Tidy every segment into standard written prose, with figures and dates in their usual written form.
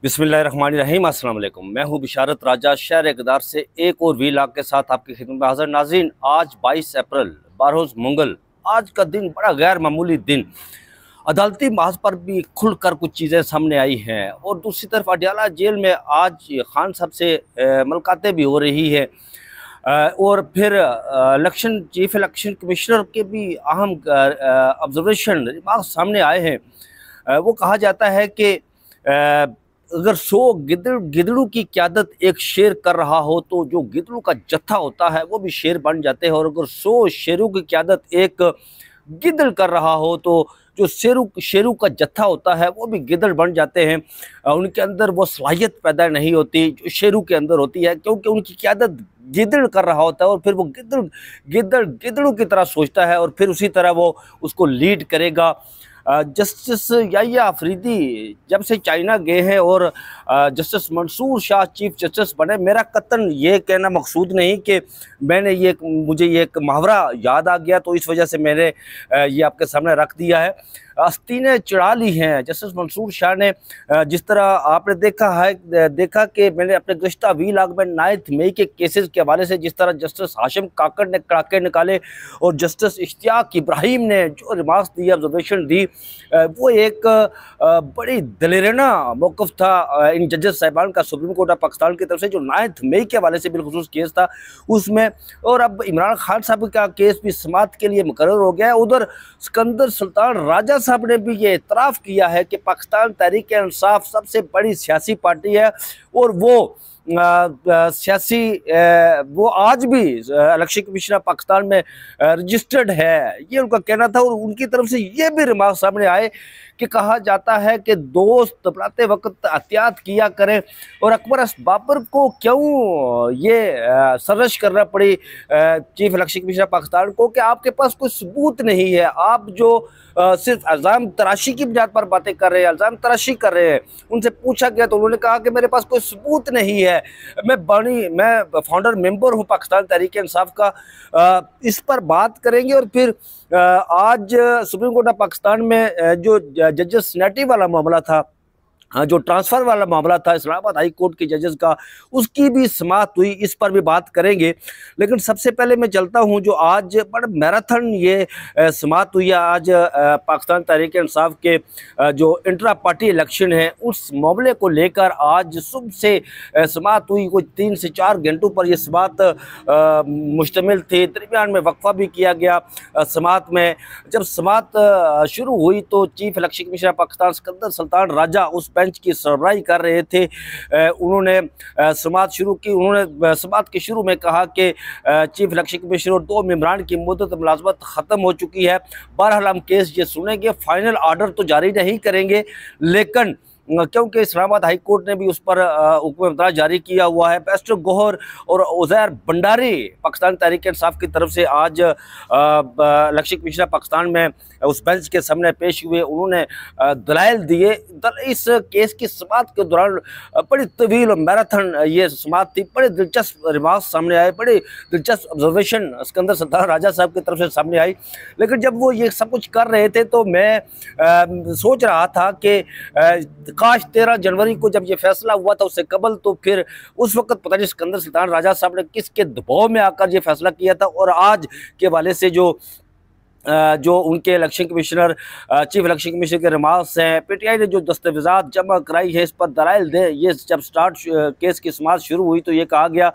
बिस्मिल्लाहिर्रहमानिर्रहीम। अस्सलाम वालेकुम। मैं हूँ बिशारत राजा, शहर इक़दार से एक और वीलॉग के साथ आपकी खिदमत में हाज़िर। नाज़रीन, आज 22 अप्रैल बारोज़ मंगल, आज का दिन बड़ा गैर मामूली दिन। अदालती महाज पर भी खुलकर कुछ चीज़ें सामने आई हैं और दूसरी तरफ अडयाला जेल में आज खान साहब से मुलाकातें भी हो रही है। और फिर चीफ इलेक्शन कमिश्नर के भी अहम ऑब्जर्वेशन रिमार्क सामने आए हैं। वो कहा जाता है कि अगर 100 गिदड़ू की क़यादत एक शेर कर रहा हो तो जो गिदड़ू का जत्था होता है वो भी शेर बन जाते हैं, और अगर 100 शेरों की क़यादत एक गिदड़ कर रहा हो तो जो शेरों का जत्था होता है वो भी गिदड़ बन जाते हैं। उनके अंदर वो सलाहियत पैदा नहीं होती जो शेरों के अंदर होती है, क्योंकि उनकी क़यादत गिदड़ कर रहा होता है और फिर वो गिदड़ों की तरह सोचता है और फिर उसी तरह वो उसको लीड करेगा। जस्टिस याहिया अफरीदी जब से चाइना गए हैं और justice Mansoor Shah chief justice बने, मेरा कतन ये कहना मकसूद नहीं कि मुझे ये एक मुहावरा याद आ गया तो इस वजह से मैंने ये आपके सामने रख दिया है। आस्तीनें चढ़ा ली हैं जस्टिस मंसूर शाह ने। जिस तरह आपने देखा कि मैंने अपने गुज़िश्ता वीलॉग में 9 मई के केसेस के हवाले से जिस तरह जस्टिस हाशिम काकड़ ने कड़ाके निकाले और जस्टिस इश्तियाक इब्राहिम ने जो रिमार्क्स दिए, ऑब्जर्वेशन दी, वो एक बड़ी दलेराना मौक़िफ़ था इन जजेस साहिबान का सुप्रीम कोर्ट ऑफ पाकिस्तान की तरफ से, जो 9 मई के हवाले से बिलखुसूस केस था उसमें। और अब इमरान खान साहब का केस भी समाअत के लिए मुकर्रर हो गया है। उधर सिकंदर सुल्तान राजा साहब ने भी ये इतराफ़ किया है कि पाकिस्तान तहरीक इंसाफ सबसे बड़ी सियासी पार्टी है और वो वो आज भी इलेक्शन कमीशन पाकिस्तान में रजिस्टर्ड है, ये उनका कहना था। और उनकी तरफ से ये भी रिमार्क सामने आए कि कहा जाता है कि दोस्त बनाते वक्त एहतियात किया करें, और अकबर बाबर को क्यों ये सरश करना पड़ी चीफ इलेक्शन कमीशन पाकिस्तान को कि आपके पास कोई सबूत नहीं है, आप जो सिर्फ इल्ज़ाम तराशी की बुनियाद पर बातें कर रहे हैं, इल्ज़ाम तराशी कर रहे हैं। उनसे पूछा गया तो उन्होंने कहा कि मेरे पास कोई सबूत नहीं है, मैं फाउंडर मेंबर हूं पाकिस्तान तहरीक इंसाफ का। इस पर बात करेंगे। और फिर आज सुप्रीम कोर्ट ऑफ पाकिस्तान में जो जजेस सिनेटी वाला मामला था, जो ट्रांसफ़र वाला मामला था इस्लामाबाद हाई कोर्ट के जजेस का, उसकी भी समाअत हुई, इस पर भी बात करेंगे। लेकिन सबसे पहले मैं चलता हूं जो आज बड़ा मैराथन ये समाअत हुई है आज पाकिस्तान तहरीक इंसाफ के जो इंट्रा पार्टी इलेक्शन है उस मामले को लेकर आज सुबह से समाअत हुई। कोई 3 से 4 घंटों पर यह समाअत मुश्तमिल थी, दरमियान में वक्फा भी किया गया समाअत में। जब समाअत शुरू हुई तो chief election commission Pakistan Sikandar Sultan Raja उस बेंच की सरबराही कर रहे थे। उन्होंने समाअत शुरू की। उन्होंने समाअत के शुरू में कहा कि चीफ इलेक्शन कमीशन और 2 मेंबरान की मुद्दत मुलाजमत ख़त्म हो चुकी है, बहरहाल हम केस ये सुनेंगे, फाइनल आर्डर तो जारी नहीं करेंगे, लेकिन क्योंकि इस्लामाबाद हाई कोर्ट ने भी उस पर हुक्म इम्तनाअ जारी किया हुआ है। बैरिस्टर गौहर और उज़ैर भंडारी पाकिस्तान तहरीक इंसाफ की तरफ से आज इलेक्शन कमीशन पाकिस्तान में उस बेंच के सामने पेश हुए। उन्होंने दलाइल दिए। इस केस की समाअत के दौरान बड़ी तवील और मैराथन ये समाअत थी। बड़े दिलचस्प रिमार्क सामने आए, बड़े दिलचस्प ऑब्जर्वेशन सिकंदर सुल्तान राजा साहब की तरफ से सामने आई। लेकिन जब वो ये सब कुछ कर रहे थे तो मैं सोच रहा था कि काश 13 जनवरी को जब ये फैसला हुआ था उससे कबल, तो फिर उस वक्त पता नहीं सिकंदर सुल्तान राजा साहब ने किसके दबाव में आकर ये फैसला किया था। और आज के हवाले से जो उनके election commissioner chief election commission के रिमार्क्स हैं, पीटीआई ने जो दस्तावेज़ात जमा कराई है इस पर दलाइल दे। ये जब केस की समाअत शुरू हुई तो ये कहा गया,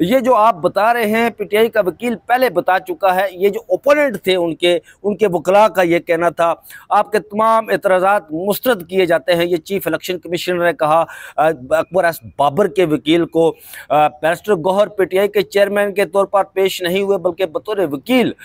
ये जो आप बता रहे हैं पीटीआई का वकील पहले बता चुका है, ये जो ओपोनेंट थे उनके वकला का ये कहना था, आपके तमाम एतराज़ात मुस्तरद किए जाते हैं। ये चीफ इलेक्शन कमिश्नर ने कहा अकबर बाबर के वकील को। बैरिस्टर गौहर पीटीआई के चेयरमैन के तौर पर पेश नहीं हुए बल्कि बतौर वकील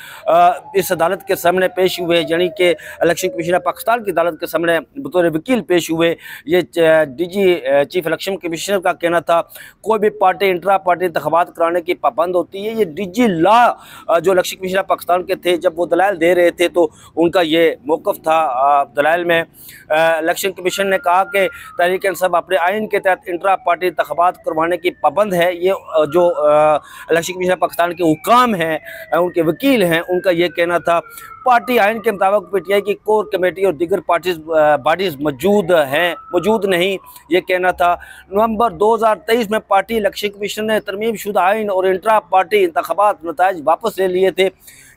इस अदालत के सामने पेश हुए, यानी कि इलेक्शन कमीशन पाकिस्तान की अदालत के सामने बतौर वकील पेश हुए। ये डीजी चीफ इलेक्शन कमिश्नर का कहना था कोई भी पार्टी इंट्रा पार्टी इंतखाबात कराने की पाबंद होती है। ये डीजी लॉ जो इलेक्शन कमीशन पाकिस्तान के थे जब वो दलाइल दे रहे थे तो उनका ये मौक़िफ़ था। दलाइल में इलेक्शन कमीशन ने कहा कि तहरीक इंसाफ अपने आइन के तहत इंट्रा पार्टी इंतखाबात करवाने की पाबंद है। ये जो इलेक्शन कमीशन पाकिस्तान के हुकाम हैं, उनके वकील हैं, उनका ये कहना था। पार्टी आइन के मुताबिक पीटीआई की कोर कमेटी और दीगर पार्टी बॉडीज मौजूद नहीं, ये कहना था। नवंबर 2023 में पार्टी इलेक्शन कमीशन ने तरमीम शुदा आइन और इंट्रा पार्टी इंतखाबात नताइज वापस ले लिए थे।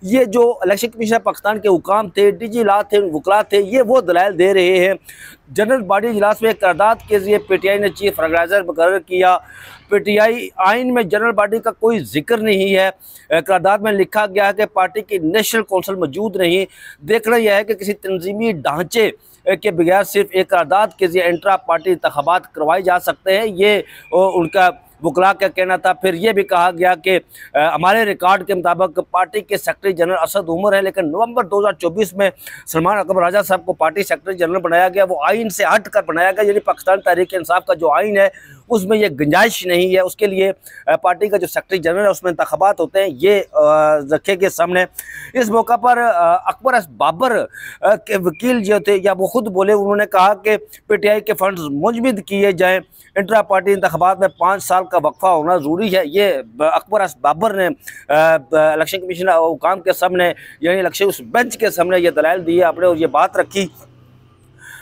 ये जो इलेक्शन कमीशन पाकिस्तान के हुकाम थे, डीजी ला थे, वकला थे, ये वो दलाइल दे रहे हैं। जनरल बॉडी इजलास में करारदाद के जरिए पीटीआई ने चीफ ऑर्गेनाइजर मुकर्रर किया। पीटीआई आइन में जनरल बॉडी का कोई जिक्र नहीं है। करारदाद में लिखा गया है कि पार्टी की नेशनल कौंसिल मौजूद नहीं। देखना यह है कि किसी तंजीमी ढांचे के बगैर सिर्फ एक करारदाद के जरिए इंट्रा पार्टी इंतखाबात करवाए जा सकते हैं, ये उनका वकला का कहना था। फिर यह भी कहा गया कि हमारे रिकॉर्ड के मुताबिक पार्टी के सेक्रेटरी जनरल असद उमर है, लेकिन नवंबर 2024 में सलमान अकबर राजा साहब को पार्टी सेक्रेटरी जनरल बनाया गया। वो आइन से हट कर बनाया गया, यानी पाकिस्तान तहरीक इंसाफ का जो आइन है उसमें यह गुंजाइश नहीं है। उसके लिए पार्टी का जो सेक्रेटरी जनरल है उसमें इंतखाबात होते हैं, ये रखे गए सामने। इस मौका पर अकबर बाबर के वकील जो थे, या वो खुद बोले, उन्होंने कहा कि पीटीआई के फंड्स मुजमिद किए जाएँ, इंट्रा पार्टी इंतखाबात में 5 साल का वक्फा होना ज़रूरी है। ये अकबर बाबर ने इलेक्शन कमीशन हुकाम के सामने, यानी इलेक्शन उस बेंच के सामने ये दलाइल दिए आपने और ये बात रखी।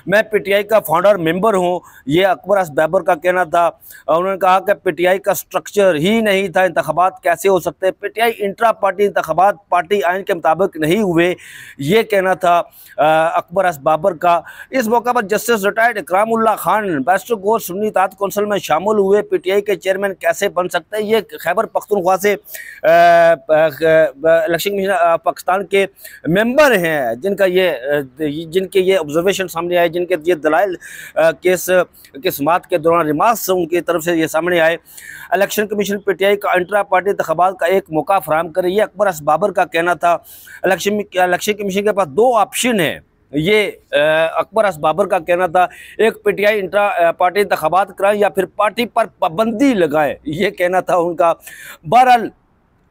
मैं पीटीआई का फाउंडर मेंबर हूं, ये अकबर बाबर का कहना था। उन्होंने कहा कि पीटीआई का स्ट्रक्चर ही नहीं था, इंतखाबात कैसे हो सकते। पीटीआई इंट्रा पार्टी इंतखाबात पार्टी आइन के मुताबिक नहीं हुए, ये कहना था अकबर बाबर का। इस मौका पर justice retired Ikramullah Khan barrister Gohar Sunni Ittehad Council में शामिल हुए। पीटीआई के चेयरमैन कैसे बन सकते हैं, ये खैबर पख्तूनख्वा से इलेक्शन कमीशन पाकिस्तान के मेंबर हैं, जिनके ये ऑब्जर्वेशन सामने आए, जिनके ये दलाइल केस के समात के दौरान रिमार्क्स उनकी तरफ से ये सामने आए। इलेक्शन कमीशन पीटीआई का इंट्रा पार्टी इंतखाबात का एक मौका फराहम करे, ये अकबर बाबर का कहना था। इलेक्शन कमीशन के पास 2 ऑप्शन है, ये अकबर बाबर का कहना था। एक पीटीआई इंट्रा पार्टी इंतखाबात कराए या फिर पार्टी पर पाबंदी लगाए, ये कहना था उनका। बहरहाल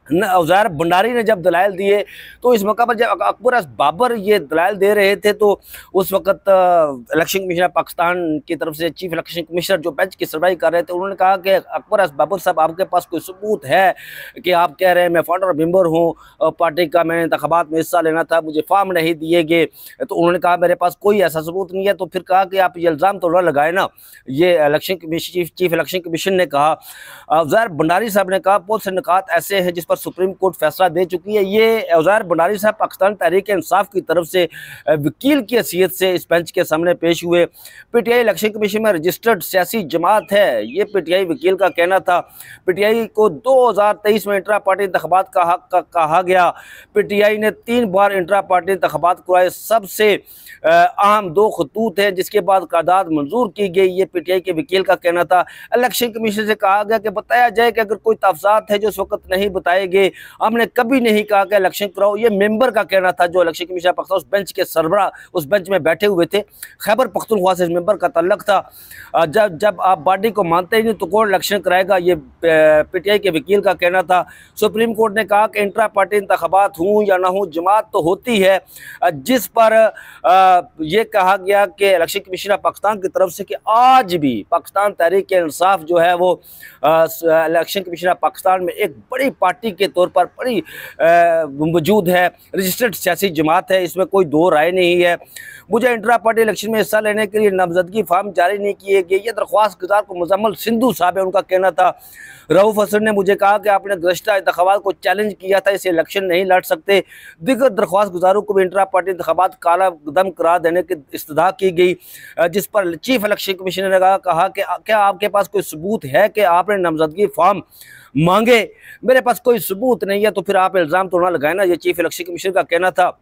औजार भंडारी ने जब दलाइल दिए तो इस मौका पर जब अकबर बाबर ये दलाइल दे रहे थे तो उस वक़्त इलेक्शन कमीशन पाकिस्तान की तरफ से चीफ इलेक्शन कमिश्नर जो बेंच की सरबराही कर रहे थे, उन्होंने कहा कि अकबर बाबर साहब, आपके पास कोई सबूत है कि आप कह रहे हैं मैं फाउंडर मेंबर हूँ पार्टी का, मैंने इंतखाबात में हिस्सा लेना था, मुझे फॉर्म नहीं दिए गए। तो उन्होंने कहा मेरे पास कोई ऐसा सबूत नहीं है। तो फिर कहा कि आप ये इल्ज़ाम तो न लगाए ना, ये election commission chief election commission ने कहा। औजार भंडारी साहब ने कहा बहुत से निकात ऐसे हैं जिस पर सुप्रीम कोर्ट फैसला दे चुकी है। ये औजार भंडारी साहब पाकिस्तान तहरीक इंसाफ की तरफ से वकील की हैसियत से इस बेंच के सामने पेश हुए। पीटीआई इलेक्शन कमीशन में रजिस्टर्ड सियासी जमात है, ये पीटीआई वकील का कहना था। पीटीआई को 2023 में इंट्रा पार्टी इंतखाबात का हक कहा गया। पीटीआई ने 3 बार इंट्रा पार्टी इंतखाबात करवाए। सबसे अहम 2 खतूत है जिसके बाद करारदाद मंजूर की गई, ये पीटीआई के वकील का कहना था। इलेक्शन कमीशन से कहा गया कि बताया जाए कि अगर कोई तफसात है जो इस वक्त नहीं बताए गए, हमने कभी नहीं कहा कि इलेक्शन कराओ, ये मेंबर का कहना था जो इलेक्शन कमीशन पाकिस्तान उस बेंच के सरबरा उस बेंच में बैठे हुए थे। खैबर पख्तूनख्वा से मेंबर का तल्लक था। जब आप बॉडी को मानते ही नहीं तो कौन इलेक्शन कराएगा, ये पीटीआई के वकील का कहना था। सुप्रीम कोर्ट ने कहा कि इंट्रा पार्टी इंतखाबात हूँ या ना हूँ, जमात तो होती है, जिस पर ये कहा गया कि इलेक्शन कमीशन पाकिस्तान की तरफ से कि आज भी पाकिस्तान तहरीक इंसाफ जो है वो इलेक्शन कमीशन पाकिस्तान में एक बड़ी पार्टी के तौर पर बड़ी मौजूद है, रजिस्टर्ड सियासी जमात है, इसमें कोई 2 राय नहीं है। मुझे इंट्रा पार्टी इलेक्शन में हिस्सा लेने के लिए नामजदगी फार्म जारी नहीं किए गए, ये दरख्वास्त गुजार को मुजम्मल सिंधु साहब है, उनका कहना था। रऊफ हसन ने मुझे कहा कि आपने गुज़श्ता इंतखाबात को चैलेंज किया था, इसे इलेक्शन नहीं लड़ सकते। दीगर दरख्वास्त गुजारों को भी इंट्रा पार्टी इंतखाबात काला कदम करार देने की इस्तदा की गई, जिस पर चीफ इलेक्शन कमीशन ने कहा कि क्या आपके पास कोई सबूत है कि आपने नामजदगी फॉर्म मांगे। मेरे पास कोई सबूत नहीं है, तो फिर आप इल्ज़ाम तो ना लगाए ना, ये चीफ इलेक्शन कमीशन का कहना था।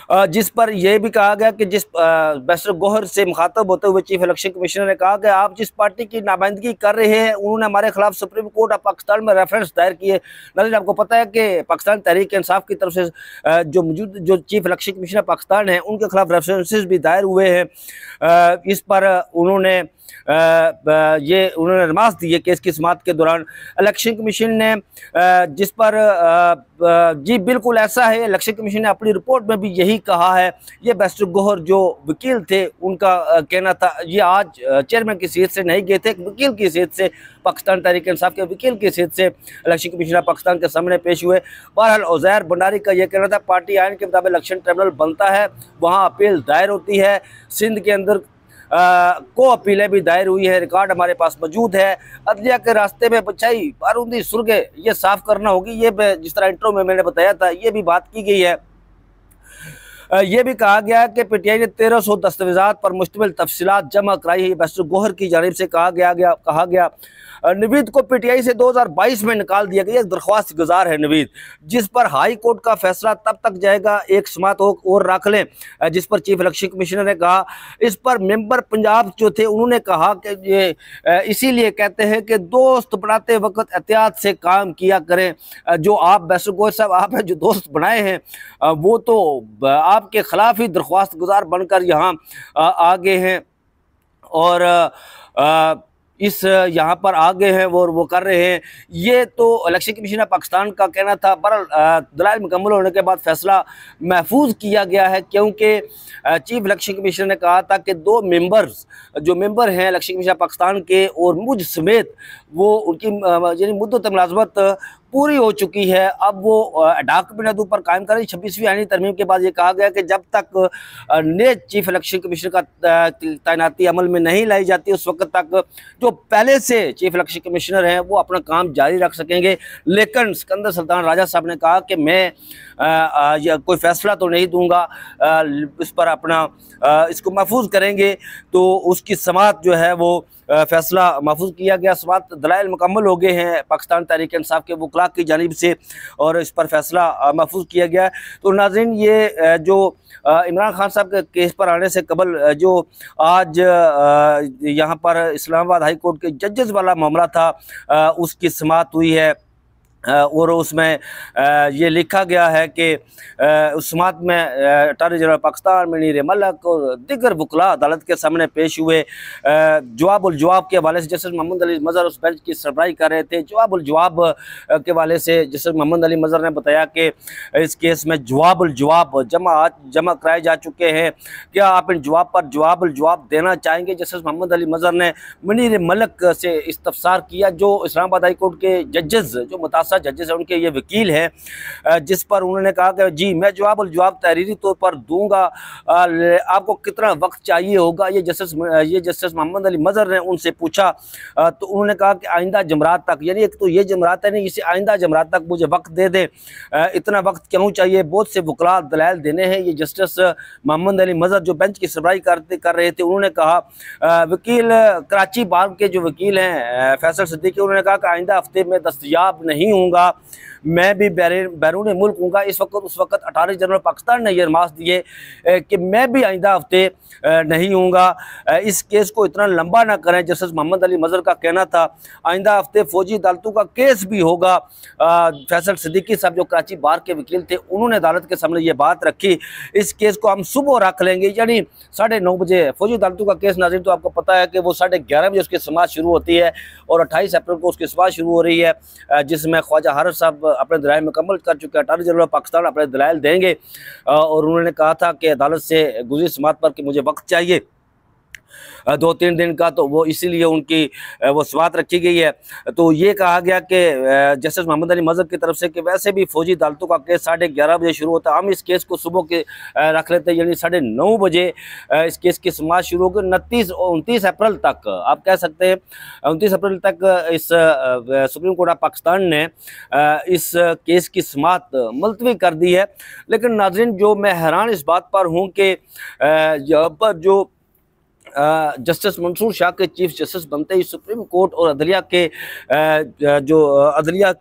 जिस पर यह भी कहा गया कि जिस बैरिस्टर गौहर से मुखातब होते हुए चीफ इलेक्शन कमिश्नर ने कहा कि आप जिस पार्टी की नुमाइंदगी कर रहे हैं उन्होंने हमारे खिलाफ सुप्रीम कोर्ट ऑफ पाकिस्तान में रेफरेंस दायर किए। नाज़रीन, आपको पता है कि पाकिस्तान तहरीक इंसाफ की तरफ से जो चीफ इलेक्शन कमिश्नर पाकिस्तान है उनके खिलाफ रेफरेंसेस भी दायर हुए हैं। इस पर उन्होंने रिमार्क्स दिए केस की समाअत के दौरान। इलेक्शन कमीशन ने जिस पर जी बिल्कुल ऐसा है। इलेक्शन कमीशन ने अपनी रिपोर्ट में भी यही कहा है। ये बैरिस्टर गौहर जो वकील थे उनका कहना था, ये आज चेयरमैन की सीट से नहीं गए थे, एक वकील की सीट से, पाकिस्तान तहरीक इंसाफ के वकील की सीट से इलेक्शन कमीशन पाकिस्तान के सामने पेश हुए। बहरहाल उज़ैर भंडारी का यह कहना था पार्टी आइन के मुताबिक इलेक्शन ट्रिब्यूनल बनता है, वहाँ अपील दायर होती है। सिंध के अंदर को अपीलें भी दायर हुई है, रिकॉर्ड हमारे पास मौजूद है। अदलिया के रास्ते में बचाई बारूदी सुर्गे ये साफ करना होगी। ये जिस तरह इंट्रो में मैंने बताया था ये भी बात की गई है। ये भी कहा गया कि पीटीआई ने 1300 दस्तावेजात पर मुश्तमिल तफसीलात जमा कराई है। बैरिस्टर गौहर की जानिब से कहा गया नवीद को पीटीआई से 2022 में निकाल दिया गया। दरख्वास्त गुजार है नवीद, जिस पर हाई कोर्ट का फैसला तब तक जाएगा, एक समात और रख लें, जिस पर चीफ इलेक्शन कमिश्नर ने कहा। इस पर मेंबर पंजाब जो थे उन्होंने कहा कि ये इसीलिए कहते हैं कि दोस्त बनाते वक्त एहतियात से काम किया करें। जो आप बैरिस्टर गौहर साहब आप जो दोस्त बनाए हैं वो तो आपके खिलाफ ही दरख्वास्त गुजार बनकर यहाँ आ गए हैं और इस यहाँ पर आगे हैं वो कर रहे हैं। ये तो इलेक्शन कमीशन पाकिस्तान का कहना था। बहरहाल दलाइल मुकम्मल होने के बाद फैसला महफूज किया गया है, क्योंकि चीफ इलेक्शन कमीशन ने कहा था कि 2 मेंबर्स जो मेंबर हैं इलेक्शन कमीशन पाकिस्तान के और मुझ समेत वो उनकी यानी मुद्दत मुलाजमत पूरी हो चुकी है। अब वो डाक बिनादू पर कायम करें। 26वीं आईनी तरमीम के बाद ये कहा गया कि जब तक नए चीफ इलेक्शन कमीशन का तैनाती अमल में नहीं लाई जाती उस वक्त तक जो पहले से चीफ इलेक्शन कमिश्नर हैं वो अपना काम जारी रख सकेंगे। लेकिन सिकंदर सुल्तान राजा साहब ने कहा कि मैं कोई फैसला तो नहीं दूंगा, इस पर अपना इसको महफूज करेंगे। तो उसकी समात जो है वो फैसला महफूज किया गया। समात दलाइल मुकम्मल हो गए हैं पाकिस्तान तहरीक इंसाफ के वकला की जानिब से और इस पर फैसला महफूज किया गया। तो नाज़रीन ये जो इमरान खान साहब के केस पर आने से कबल जो आज यहाँ पर इस्लामाबाद हाई कोर्ट के जजेस वाला मामला था उसकी समात हुई है और उसमें ये लिखा गया है कि उस समात में अटॉर्नी जनरल पाकिस्तान मुनीर मलिक और दीगर वकला अदालत के सामने पेश हुए। जवाब के हवाले से जस्टिस मोहम्मद अली मज़हर उस बेंच की सरबराही कर रहे थे। जवाब के हवाले से जस्टिस मोहम्मद अली मज़हर ने बताया कि इस केस में जवाब जमा कराए जा चुके हैं, क्या आप इन जवाब पर जवाब देना चाहेंगे। जस्टिस मोहम्मद अली मज़हर ने मुनीर मलिक से इस्तफसार किया जो इस्लामाबाद हाई कोर्ट के जजेस जो मुतासर जजेस हैं उनके ये वकील हैं, जिस पर उन्होंने कहा कि जी मैं जवाब तहरीरी तौर पर दूंगा, आपको कितना वक्त चाहिए होगा। ये जस्टिस मोहम्मद अली मज़हर ने उनसे पूछा तो उन्होंने कहा कि आइंदा जमरात तक, यानी एक तो ये जमरात है नहीं, इसे आइंदा जमरात तक मुझे वक्त दे दें। इतना वक्त क्यों चाहिए, बहुत से वकला दलाइल देने हैं। ये जस्टिस मोहम्मद अली मज़हर जो बेंच की सरबराही कर रहे थे उन्होंने कहा, वकील कराची बार के जो वकील हैं फैसल सिद्दीकी उन्होंने कहा कि आइंदा हफ्ते में दस्तयाब नहीं हूँगा, मैं भी बैरून मुल्क हूँगा। उस वक्त अटॉर्नी जनरल पाकिस्तान ने यह अरमास दिए कि मैं भी आइंदा हफ्ते नहीं हूँगा। इस केस को इतना लंबा ना करें। जस्टिस मोहम्मद अली मज़हर का कहना था आइंदा हफ्ते फौजी अदालतों का केस भी होगा। फैसल सिद्दीकी साहब जो कराची बार के वकील थे उन्होंने अदालत के सामने ये बात रखी, इस केस को हम सुबह रख लेंगे, यानी 9:30 बजे। फौजी अदालतों का केस नाज़रीन तो आपको पता है कि वो 11:30 बजे उसकी समाअत शुरू होती है और 28 अप्रैल को उसकी समाअत शुरू हो रही है, जिसमें ख्वाजा हारिस साहब अपने दलाइल मुकम्मल कर चुके हैं। अटॉर्नी जनरल पाकिस्तान अपने दलाइल देंगे और उन्होंने कहा था कि अदालत से गुज़री समाअत पर कि मुझे वक्त चाहिए 2-3 दिन का, तो वो इसीलिए उनकी वो समाअत रखी गई है। तो ये कहा गया कि जस्टिस मोहम्मद अली मज़हर की तरफ से कि वैसे भी फौजी अदालतों का केस 11:30 बजे शुरू होता है, हम इस केस को सुबह के रख लेते हैं, यानी 9:30 बजे इस केस की समाअत शुरू होगी। 29 अप्रैल तक आप कह सकते हैं 29 अप्रैल तक इस सुप्रीम कोर्ट ऑफ पाकिस्तान ने इस केस की समाअत मुलतवी कर दी है। लेकिन नाज़रीन जो मैं हैरान इस बात पर हूँ कि यहाँ पर जो जस्टिस मंसूर शाह के चीफ जस्टिस बनते ही सुप्रीम कोर्ट और अदलिया के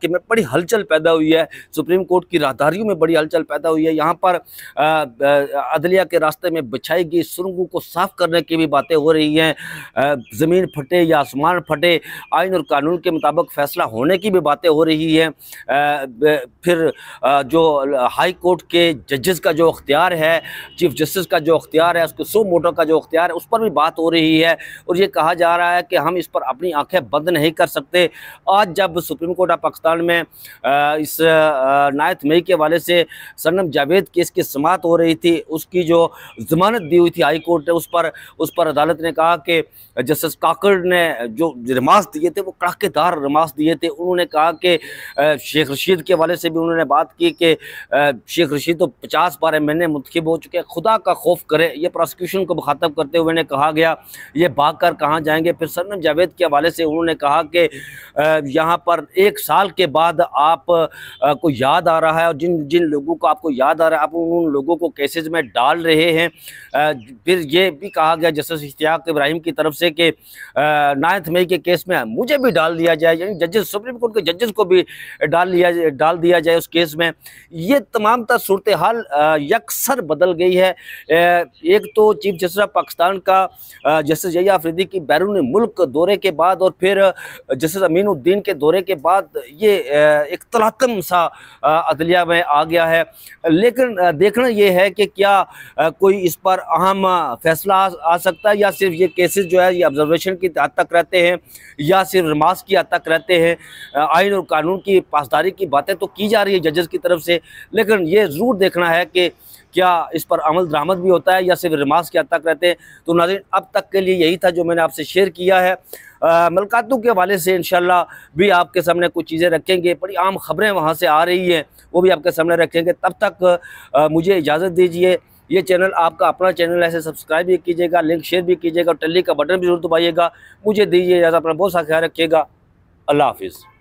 में बड़ी हलचल पैदा हुई है। सुप्रीम कोर्ट की राहदारियों में बड़ी हलचल पैदा हुई है। यहाँ पर अदलिया के रास्ते में बिछाई गई सुरंगों को साफ करने की भी बातें हो रही हैं। ज़मीन फटे या आसमान फटे, आइन और कानून के मुताबिक फ़ैसला होने की भी बातें हो रही हैं। फिर जो हाई कोर्ट के जजेस का जो अख्तियार है, चीफ जस्टिस का जो अख्तियार है, उसको सो मोटो का जो अख्तियार है, उस पर भी बात हो रही है और ये कहा जा रहा है कि हम इस पर अपनी आंखें बंद नहीं कर सकते। आज जब सुप्रीम कोर्ट ऑफ पाकिस्तान में इस 9 मई के हवाले से सनम जावेद केस की समाअत हो रही थी, उसकी जो जमानत दी हुई थी हाई कोर्ट ने, उस पर अदालत ने कहा कि जस्टिस काकड़ ने जो रिमार्क्स दिए थे वो कड़ाकेदार रिमार्क्स दिए थे। उन्होंने कहा कि शेख रशीद के हवाले से भी उन्होंने बात की कि शेख रशीद तो 50 बार एमएनए मुंतखब हो चुके हैं, खुदा का खौफ करे, ये प्रोसिक्यूशन को मुखातब करते हुए ने कहा गया ये भाग कर कहाँ जाएंगे। फिर सनम जावेद के हवाले से उन्होंने कहा कि यहाँ पर 1 साल के बाद आप को याद आ रहा है और जिन जिन लोगों को आपको याद आ रहा है आप उन लोगों को केसेज में डाल रहे हैं। फिर ये भी कहा गया जस्टिस इश्तियाक इब्राहिम की तरफ से कि 9 मई के केस में मुझे भी डाल दिया जाए, यानी जजेस, सुप्रीम कोर्ट के जजेस को भी डाल दिया जाए उस केस में। ये तमाम तर सूरत हाल यकसर बदल गई है। एक तो चीफ जस्टिस ऑफ पाकिस्तान का जस्टिस यहिया अफरीदी की बैरून मुल्क दौरे के बाद और फिर जस्टिस अमीनुद्दीन के दौरे के बाद ये एक तलातम सा अदलिया में आ गया है। लेकिन देखना ये है कि क्या कोई इस पर अहम फैसला आ सकता है या सिर्फ ये केसेस जो है ये ऑब्जर्वेशन की हद तक रहते हैं या सिर्फ रिमार्क्स की हद तक रहते हैं। आइन और कानून की पासदारी की बातें तो की जा रही है जजेस की तरफ से, लेकिन ये ज़रूर देखना है कि क्या इस पर अमल दरामद भी होता है या सिर्फ रिमार्क्स की हद तक रहते हैं। तो नाज़रीन, अब तक के लिए यही था जो मैंने आपसे शेयर किया है। मुलाकातों के हवाले से इंशाल्लाह भी आपके सामने कुछ चीज़ें रखेंगे, बड़ी आम खबरें वहाँ से आ रही हैं वो भी आपके सामने रखेंगे। तब तक मुझे इजाज़त दीजिए। ये चैनल आपका अपना चैनल है, सब्सक्राइब भी कीजिएगा, लिंक शेयर भी कीजिएगा और टेली का बटन भी जरूर दबाइएगा। मुझे दीजिए इजाज़त, अपना बहुत सा ख्याल रखिएगा। अल्लाह हाफिज़।